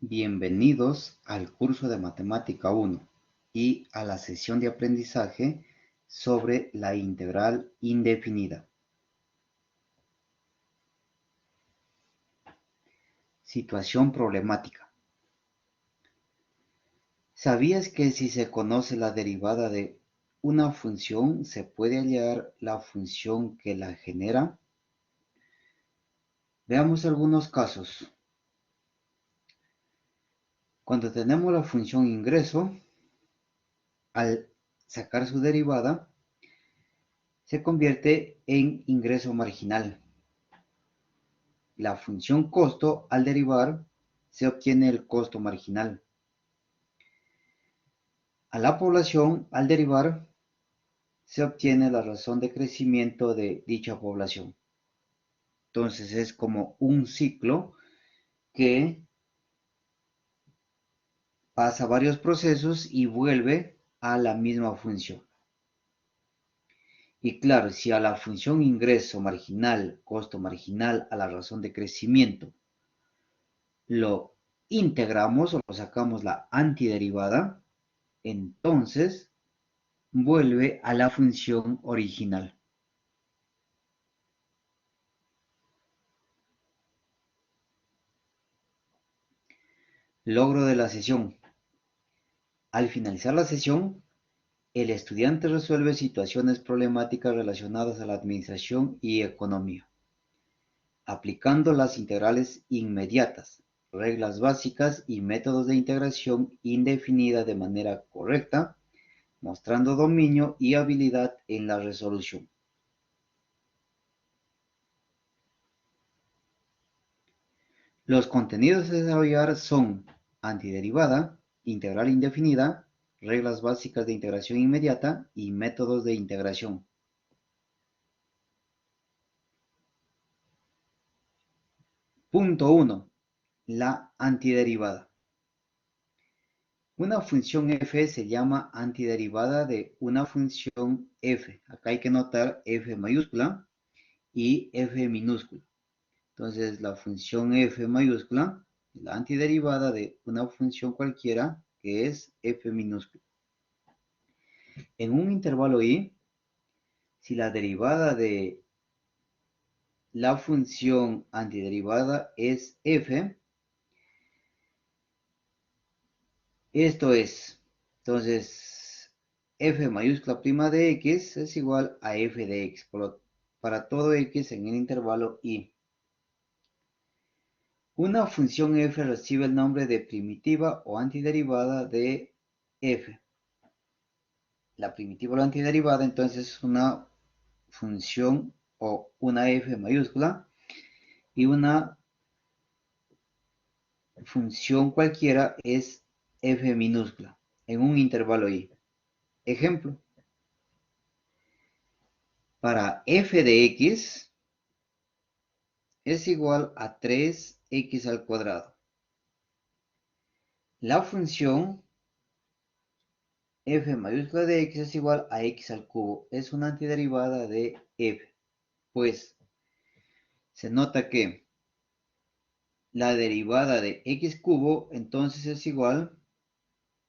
Bienvenidos al curso de Matemática 1 y a la sesión de aprendizaje sobre la integral indefinida. Situación problemática. ¿Sabías que si se conoce la derivada de una función, se puede hallar la función que la genera? Veamos algunos casos. Cuando tenemos la función ingreso, al sacar su derivada, se convierte en ingreso marginal. La función costo, al derivar, se obtiene el costo marginal. A la población, al derivar, se obtiene la razón de crecimiento de dicha población. Entonces es como un ciclo que pasa varios procesos y vuelve a la misma función. Y claro, si a la función ingreso marginal, costo marginal, a la razón de crecimiento, lo integramos o lo sacamos la antiderivada, entonces vuelve a la función original. Logro de la sesión. Al finalizar la sesión, el estudiante resuelve situaciones problemáticas relacionadas a la administración y economía, aplicando las integrales inmediatas, reglas básicas y métodos de integración indefinida de manera correcta, mostrando dominio y habilidad en la resolución. Los contenidos a desarrollar son antiderivada, integral indefinida, reglas básicas de integración inmediata y métodos de integración. Punto 1. La antiderivada. Una función f se llama antiderivada de una función f. Acá hay que notar f mayúscula y f minúscula. Entonces la función f mayúscula es la antiderivada de una función cualquiera que es f minúscula. En un intervalo i, si la derivada de la función antiderivada es f, esto es, entonces, f mayúscula prima de x es igual a f de x, para todo x en el intervalo i. Una función f recibe el nombre de primitiva o antiderivada de f. La primitiva o antiderivada entonces es una función o una f mayúscula y una función cualquiera es f minúscula en un intervalo i. Ejemplo, para f de x es igual a 3x al cuadrado. La función f mayúscula de x es igual a x al cubo. Es una antiderivada de f. Pues se nota que la derivada de x cubo entonces es igual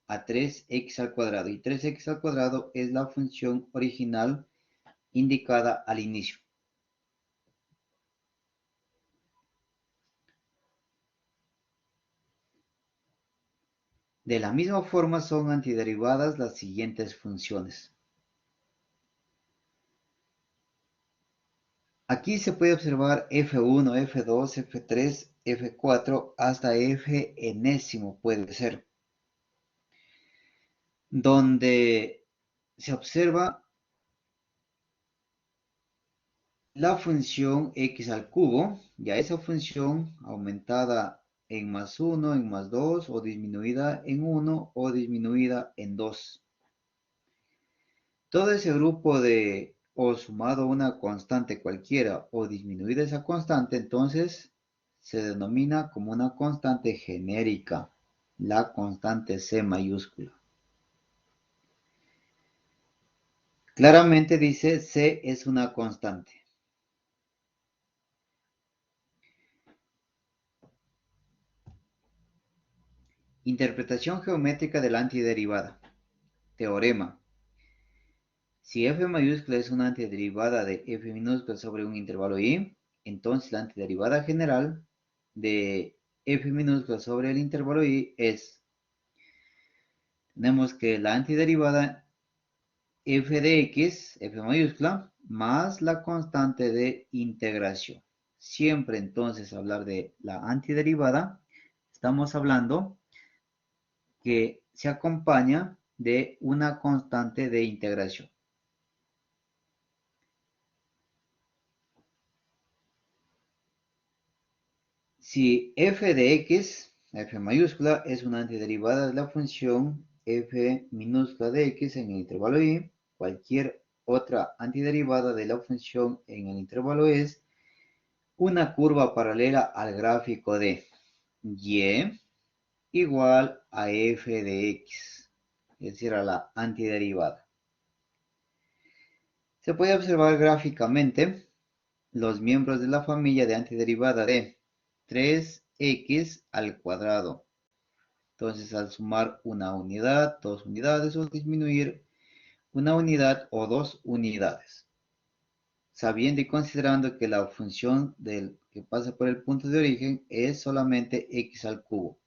a 3x al cuadrado. Y 3x al cuadrado es la función original indicada al inicio. De la misma forma son antiderivadas las siguientes funciones. Aquí se puede observar f1, f2, f3, f4 hasta f enésimo puede ser, donde se observa la función x al cubo, ya esa función aumentada en más 1, en más 2, o disminuida en 1, o disminuida en 2. Todo ese grupo de, o sumado a una constante cualquiera, o disminuida esa constante, entonces se denomina como una constante genérica, la constante C mayúscula. Claramente dice C es una constante. Interpretación geométrica de la antiderivada. Teorema. Si f mayúscula es una antiderivada de f minúscula sobre un intervalo y, entonces la antiderivada general de f minúscula sobre el intervalo y es, tenemos que la antiderivada f de x, f mayúscula, más la constante de integración. Siempre entonces hablar de la antiderivada, estamos hablando que se acompaña de una constante de integración. Si f de x, f mayúscula, es una antiderivada de la función f minúscula de x en el intervalo y, cualquier otra antiderivada de la función en el intervalo es una curva paralela al gráfico de y igual a f de x, es decir, a la antiderivada. Se puede observar gráficamente los miembros de la familia de antiderivada de 3x al cuadrado. Entonces, al sumar una unidad, dos unidades o disminuir una unidad o dos unidades. Sabiendo y considerando que la función que pasa por el punto de origen es solamente x al cubo.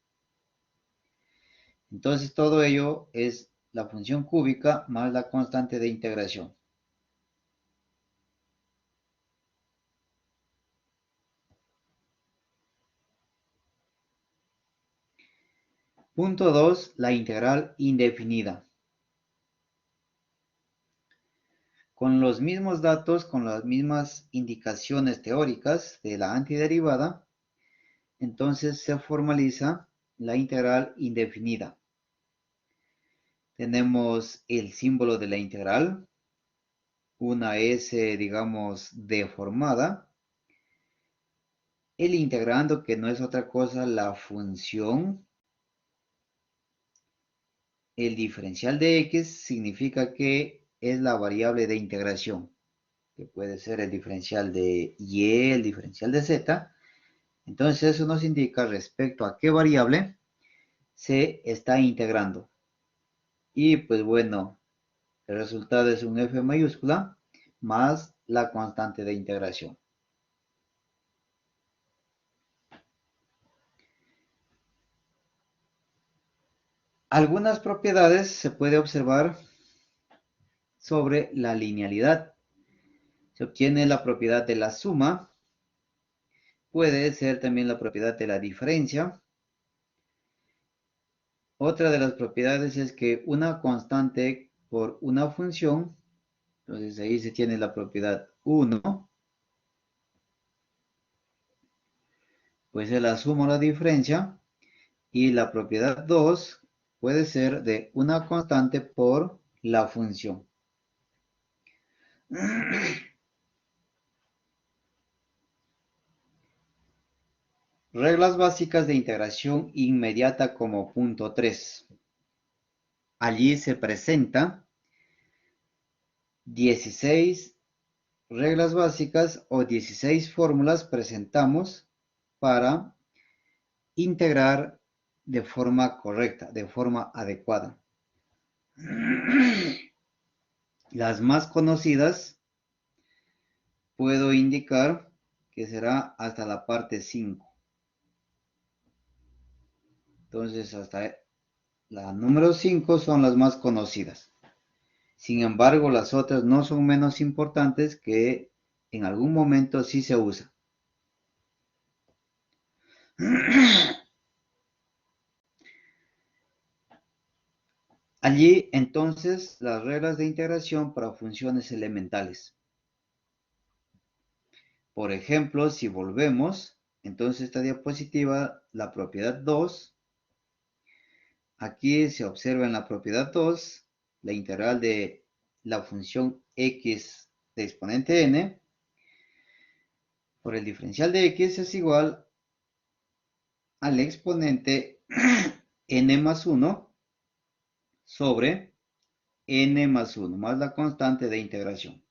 Entonces, todo ello es la función cúbica más la constante de integración. Punto 2. La integral indefinida. Con los mismos datos, con las mismas indicaciones teóricas de la antiderivada, entonces se formaliza la integral indefinida. Tenemos el símbolo de la integral, una S, digamos, deformada. El integrando, que no es otra cosa, la función. El diferencial de x significa que es la variable de integración, que puede ser el diferencial de y, el diferencial de z. Entonces eso nos indica respecto a qué variable se está integrando. Y pues bueno, el resultado es un f mayúscula más la constante de integración. Algunas propiedades se puede observar sobre la linealidad. Se obtiene la propiedad de la suma. Puede ser también la propiedad de la diferencia. Otra de las propiedades es que una constante por una función, entonces ahí se tiene la propiedad 1, pues es la suma o la diferencia, y la propiedad 2 puede ser de una constante por la función. Reglas básicas de integración inmediata como punto 3. Allí se presenta 16 reglas básicas o 16 fórmulas presentamos para integrar de forma correcta, de forma adecuada. Las más conocidas puedo indicar que será hasta la parte 5. Entonces, hasta la número 5 son las más conocidas. Sin embargo, las otras no son menos importantes, que en algún momento sí se usa. Allí, entonces, las reglas de integración para funciones elementales. Por ejemplo, si volvemos, entonces esta diapositiva, la propiedad 2, aquí se observa en la propiedad 2 la integral de la función x de exponente n por el diferencial de x es igual al exponente n más 1 sobre n más 1 más la constante de integración.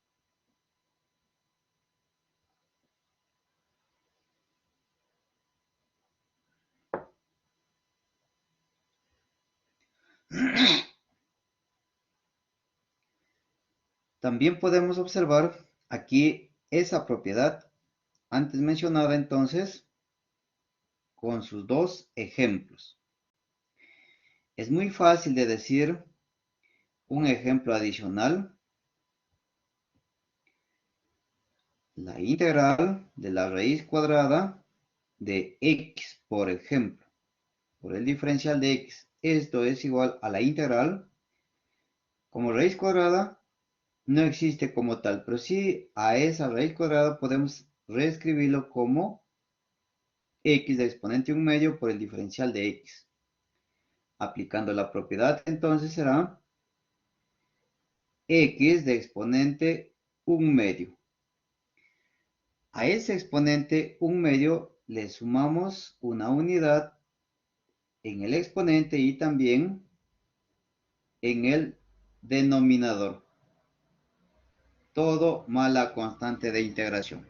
También podemos observar aquí esa propiedad antes mencionada entonces con sus dos ejemplos. Es muy fácil de decir un ejemplo adicional. La integral de la raíz cuadrada de x, por ejemplo, por el diferencial de x. Esto es igual a la integral. Como raíz cuadrada no existe como tal, pero sí a esa raíz cuadrada podemos reescribirlo como x de exponente 1 medio por el diferencial de x. Aplicando la propiedad, entonces será x de exponente 1 medio. A ese exponente 1 medio le sumamos una unidad en el exponente y también en el denominador. Todo más la constante de integración.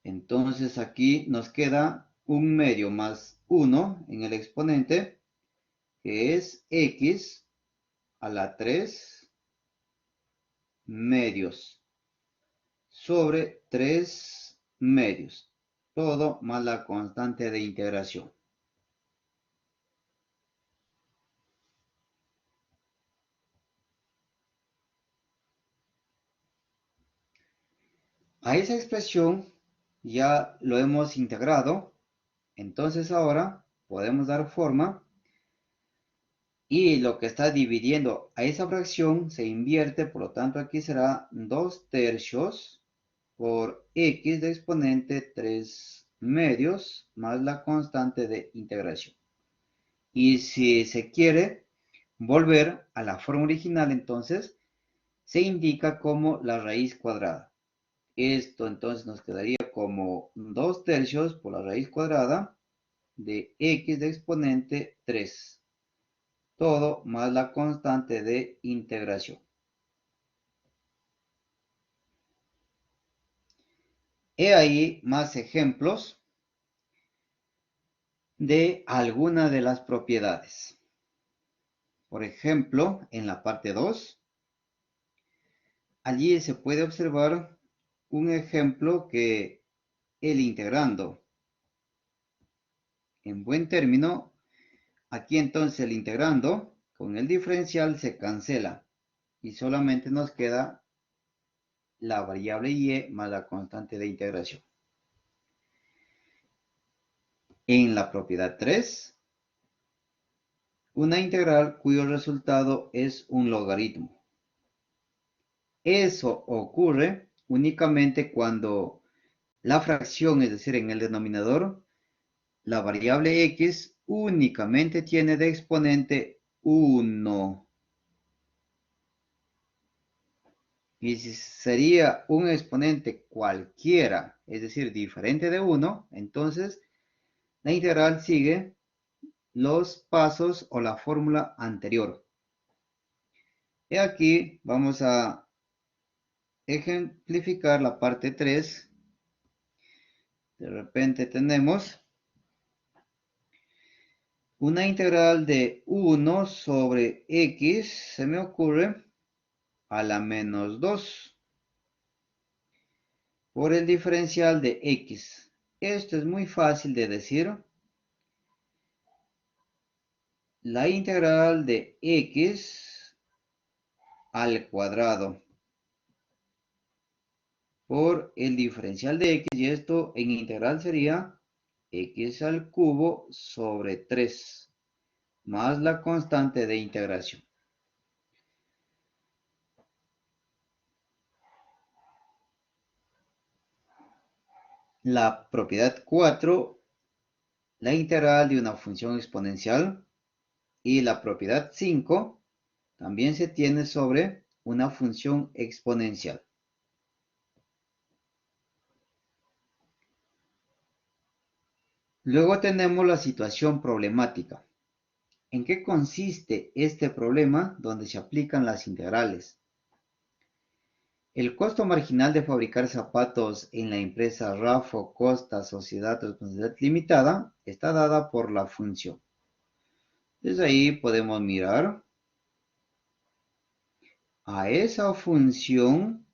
Entonces aquí nos queda 1 medio más 1 en el exponente, que es x a la 3 medios sobre 3 medios. Todo más la constante de integración. A esa expresión ya lo hemos integrado. Entonces ahora podemos dar forma y lo que está dividiendo a esa fracción se invierte, por lo tanto aquí será 2 tercios por x de exponente 3 medios más la constante de integración. Y si se quiere volver a la forma original, entonces se indica como la raíz cuadrada. Esto entonces nos quedaría como 2 tercios por la raíz cuadrada de x de exponente 3. Todo más la constante de integración. He ahí más ejemplos de alguna de las propiedades. Por ejemplo, en la parte 2, allí se puede observar un ejemplo que el integrando en buen término, aquí entonces el integrando con el diferencial se cancela y solamente nos queda la variable y más la constante de integración. En la propiedad 3, una integral cuyo resultado es un logaritmo. Eso ocurre únicamente cuando la fracción, es decir, en el denominador, la variable x únicamente tiene de exponente 1. Y si sería un exponente cualquiera, es decir, diferente de 1, entonces la integral sigue los pasos o la fórmula anterior. Y aquí vamos a ejemplificar la parte 3. De repente tenemos una integral de 1 sobre x, se me ocurre, a la menos 2 por el diferencial de x. Esto es muy fácil de decir. La integral de x al cuadrado por el diferencial de x, y esto en integral sería x al cubo sobre 3 más la constante de integración. La propiedad 4, la integral de una función exponencial, y la propiedad 5 también se tiene sobre una función exponencial. Luego tenemos la situación problemática. ¿En qué consiste este problema donde se aplican las integrales? El costo marginal de fabricar zapatos en la empresa Rafo Costa Sociedad de Responsabilidad Limitada está dada por la función Entonces ahí podemos mirar a esa función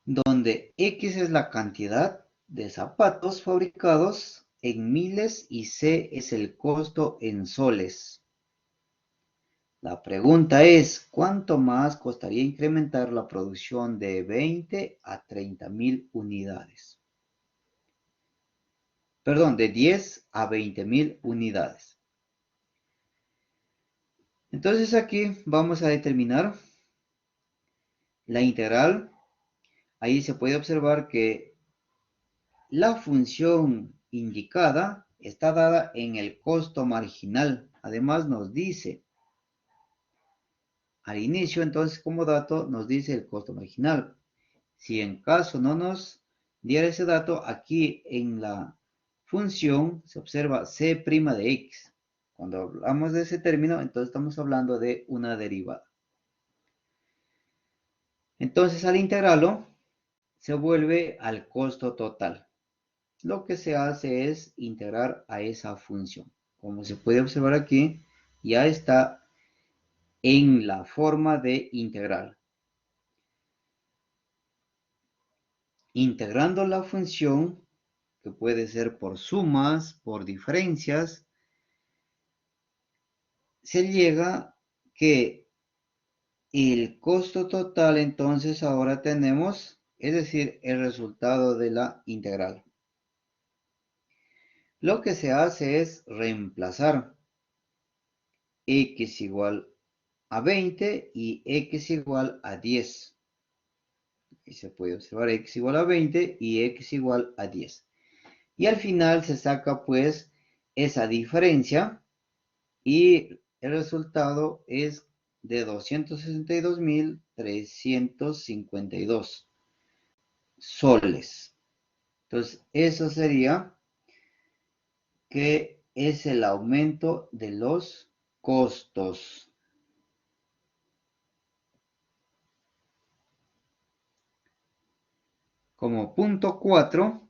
donde X es la cantidad de zapatos fabricados en miles y C es el costo en soles. La pregunta es, ¿cuánto más costaría incrementar la producción de 20 a 30.000 unidades? Perdón, de 10 a 20.000 unidades. Entonces aquí vamos a determinar la integral. Ahí se puede observar que la función indicada está dada en el costo marginal. Además nos dice, al inicio entonces como dato nos dice el costo marginal. Si en caso no nos diera ese dato, aquí en la función se observa C' de X. Cuando hablamos de ese término, entonces estamos hablando de una derivada. Entonces al integrarlo, se vuelve al costo total. Lo que se hace es integrar a esa función. Como se puede observar aquí, ya está en la forma de integral. Integrando la función, que puede ser por sumas, por diferencias, se llega que el costo total entonces ahora tenemos, es decir, el resultado de la integral. Lo que se hace es reemplazar x igual a 20 y x igual a 10. Aquí se puede observar x igual a 20 y x igual a 10. Y al final se saca pues esa diferencia y el resultado es de 262.352 soles. Entonces, eso sería que es el aumento de los costos. Como punto 4,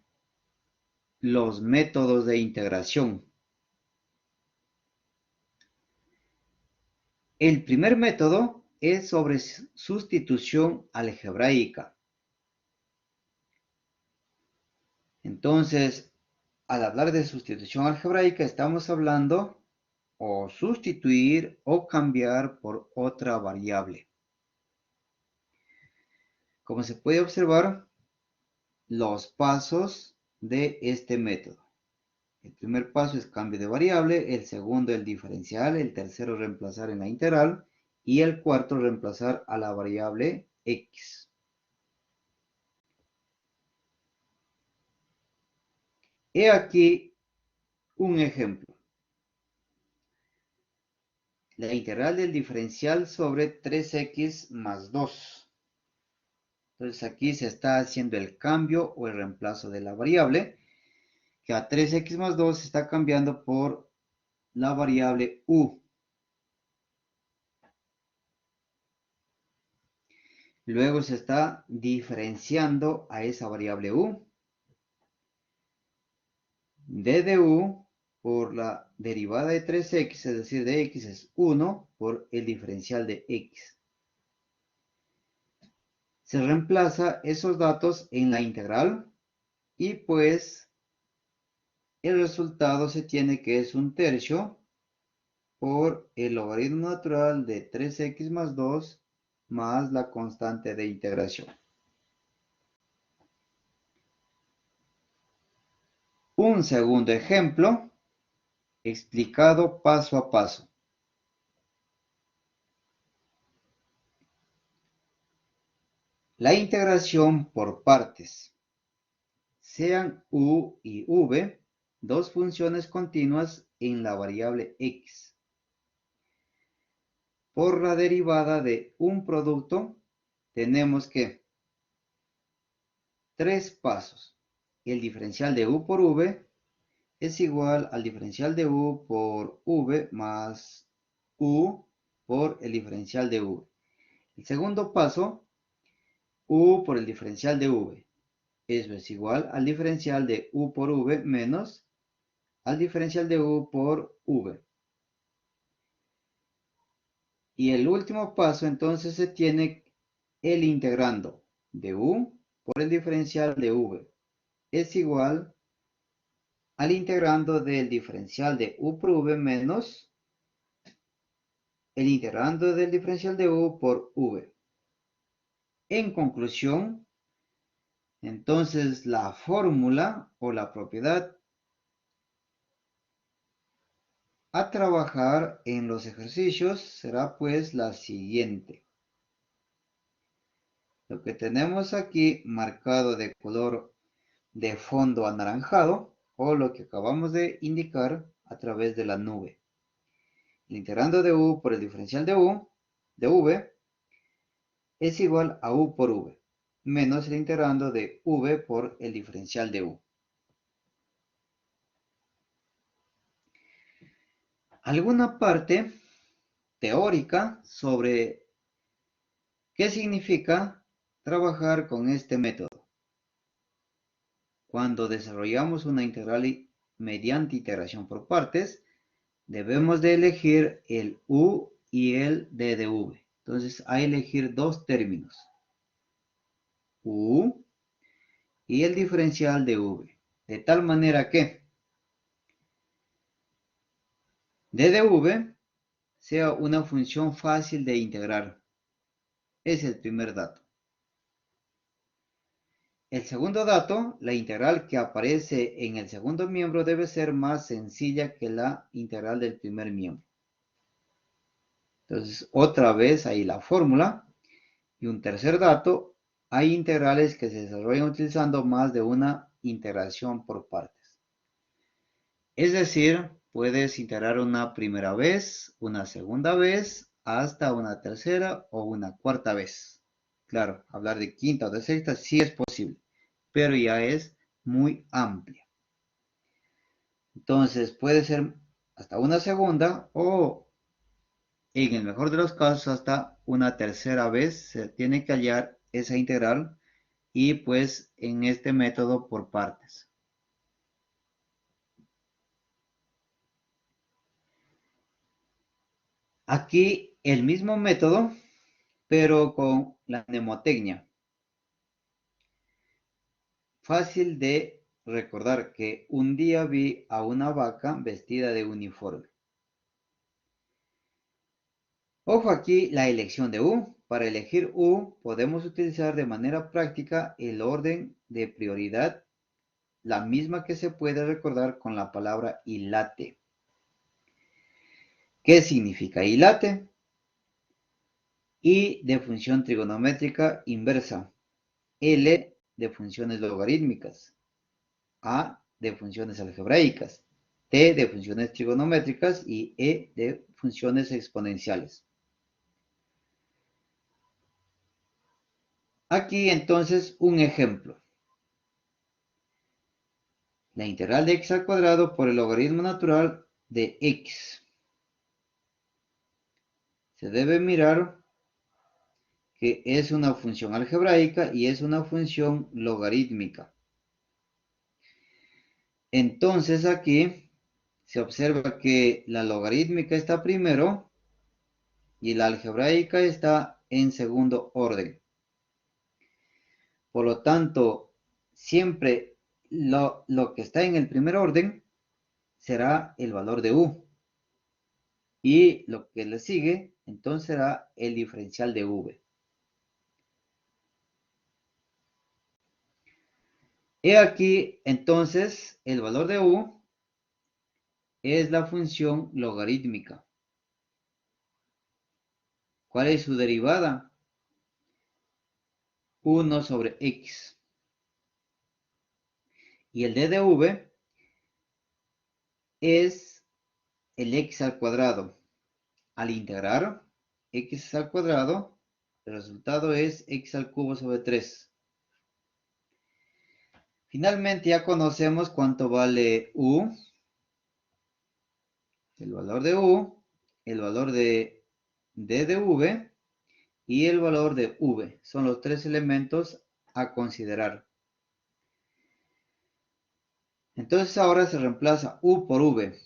los métodos de integración. El primer método es sobre sustitución algebraica. Entonces, al hablar de sustitución algebraica, estamos hablando o sustituir o cambiar por otra variable. Como se puede observar, los pasos de este método. El primer paso es cambio de variable, el segundo el diferencial, el tercero reemplazar en la integral y el cuarto reemplazar a la variable x. He aquí un ejemplo. La integral del diferencial sobre 3x más 2. Entonces aquí se está haciendo el cambio o el reemplazo de la variable, que a 3x más 2 se está cambiando por la variable u. Luego se está diferenciando a esa variable u. D de u por la derivada de 3x, es decir, de x es 1 por el diferencial de x. Se reemplaza esos datos en la integral y pues el resultado se tiene que es 1/3 por el logaritmo natural de 3x más 2 más la constante de integración. Un segundo ejemplo explicado paso a paso. La integración por partes. Sean u y v dos funciones continuas en la variable x. Por la derivada de un producto tenemos que tres pasos. El diferencial de u por v es igual al diferencial de u por v más u por el diferencial de v. El segundo paso, u por el diferencial de v. Eso es igual al diferencial de u por v menos al diferencial de u por v. Y el último paso, entonces, se tiene el integrando de u por el diferencial de v. Es igual al integrando del diferencial de u por v menos el integrando del diferencial de u por v. En conclusión, entonces la fórmula o la propiedad a trabajar en los ejercicios será pues la siguiente. Lo que tenemos aquí marcado de color de fondo anaranjado o lo que acabamos de indicar a través de la nube. El integrando de u por el diferencial de u, de v, es igual a u por v, menos el integrando de v por el diferencial de u. Alguna parte teórica sobre qué significa trabajar con este método. Cuando desarrollamos una integral mediante integración por partes, debemos de elegir el u y el d de v. Entonces, hay que elegir dos términos, u y el diferencial de v, de tal manera que d de v sea una función fácil de integrar. Es el primer dato. El segundo dato, la integral que aparece en el segundo miembro debe ser más sencilla que la integral del primer miembro. Entonces, otra vez ahí la fórmula. Y un tercer dato, hay integrales que se desarrollan utilizando más de una integración por partes. Es decir, puedes integrar una primera vez, una segunda vez, hasta una tercera o una cuarta vez. Claro, hablar de quinta o de sexta sí es posible, pero ya es muy amplia. Entonces puede ser hasta una segunda o en el mejor de los casos hasta una tercera vez se tiene que hallar esa integral y pues en este método por partes. Aquí el mismo método, pero con la mnemotecnia. Fácil de recordar que un día vi a una vaca vestida de uniforme. Ojo aquí la elección de u. Para elegir u podemos utilizar de manera práctica el orden de prioridad, la misma que se puede recordar con la palabra hilate. ¿Qué significa hilate? I de función trigonométrica inversa, L de funciones logarítmicas, A de funciones algebraicas, T de funciones trigonométricas y E de funciones exponenciales. Aquí entonces un ejemplo. La integral de x al cuadrado por el logaritmo natural de x. Se debe mirar que es una función algebraica y es una función logarítmica. Entonces aquí se observa que la logarítmica está primero y la algebraica está en segundo orden. Por lo tanto, siempre lo que está en el primer orden será el valor de u. Y lo que le sigue, entonces será el diferencial de v. He aquí, entonces, el valor de u es la función logarítmica. ¿Cuál es su derivada? 1 sobre x. Y el d de v es el x al cuadrado. Al integrar x al cuadrado, el resultado es x al cubo sobre 3. Finalmente ya conocemos cuánto vale u, el valor de u, el valor de d de v y el valor de v. Son los tres elementos a considerar. Entonces ahora se reemplaza u por v.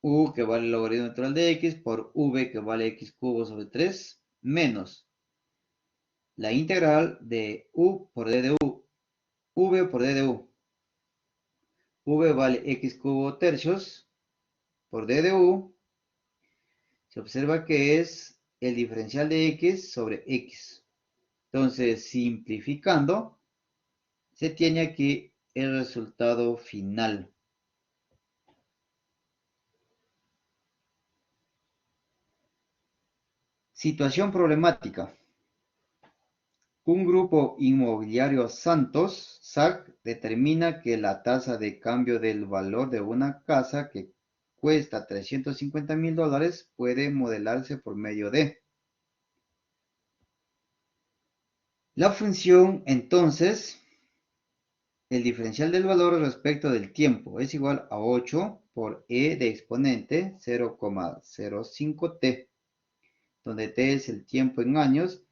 U que vale el logaritmo natural de x por v que vale x cubo sobre 3 menos la integral de u por d de u. V por d de u. V vale x cubo tercios por d de u. Se observa que es el diferencial de x sobre x. Entonces, simplificando, se tiene aquí el resultado final. Situación problemática. Un grupo inmobiliario Santos, SAC, determina que la tasa de cambio del valor de una casa que cuesta $350,000 puede modelarse por medio de la función, entonces, el diferencial del valor respecto del tiempo es igual a 8 por e de exponente 0,05t, donde t es el tiempo en años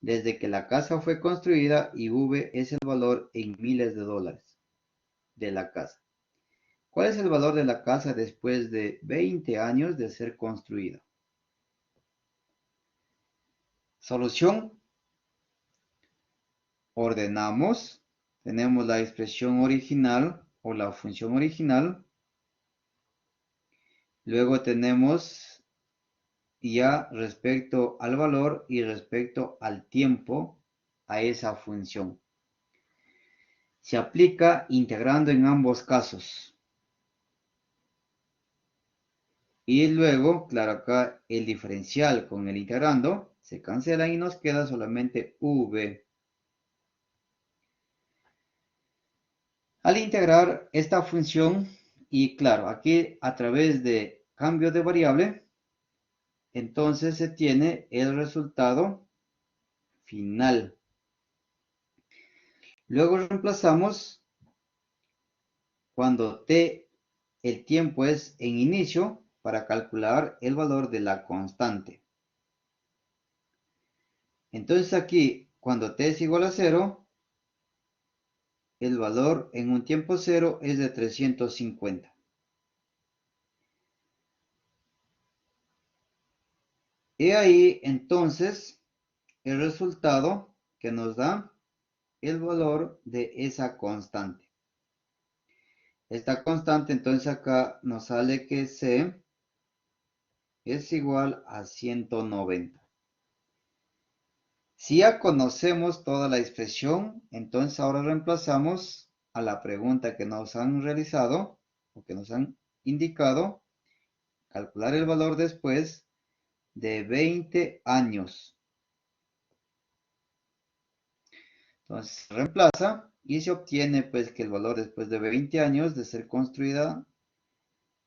desde que la casa fue construida y v es el valor en miles de dólares de la casa. ¿Cuál es el valor de la casa después de 20 años de ser construida? Solución. Ordenamos. Tenemos la expresión original o la función original. Luego tenemos ya respecto al valor y respecto al tiempo a esa función. Se aplica integrando en ambos casos. Y luego, claro, acá el diferencial con el integrando se cancela y nos queda solamente v. Al integrar esta función, y claro, aquí a través de cambio de variable, entonces se tiene el resultado final. Luego reemplazamos cuando t, el tiempo es en inicio, para calcular el valor de la constante. Entonces aquí, cuando t es igual a 0, el valor en un tiempo 0 es de 350. Y ahí entonces el resultado que nos da el valor de esa constante. Esta constante entonces acá nos sale que C es igual a 190. Si ya conocemos toda la expresión, entonces ahora reemplazamos a la pregunta que nos han realizado o que nos han indicado, calcular el valor después de 20 años. Entonces se reemplaza y se obtiene pues que el valor después de 20 años de ser construida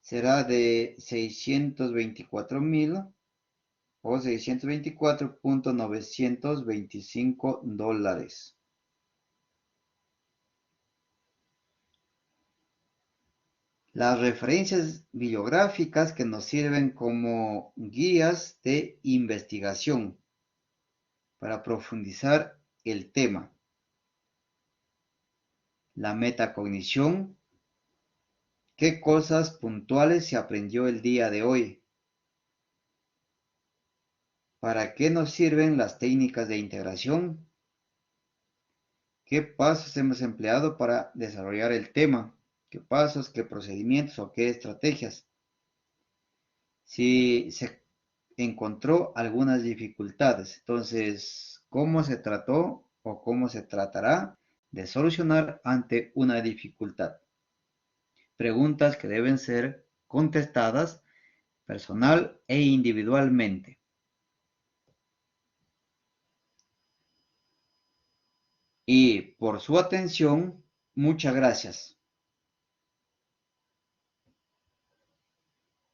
será de 624,000 o 624,925 dólares. Las referencias bibliográficas que nos sirven como guías de investigación para profundizar el tema. La metacognición. ¿Qué cosas puntuales se aprendió el día de hoy? ¿Para qué nos sirven las técnicas de integración? ¿Qué pasos hemos empleado para desarrollar el tema? ¿Qué pasos, qué procedimientos o qué estrategias? Si se encontró algunas dificultades, entonces, ¿cómo se trató o cómo se tratará de solucionar ante una dificultad? Preguntas que deben ser contestadas personal e individualmente. Y por su atención, muchas gracias.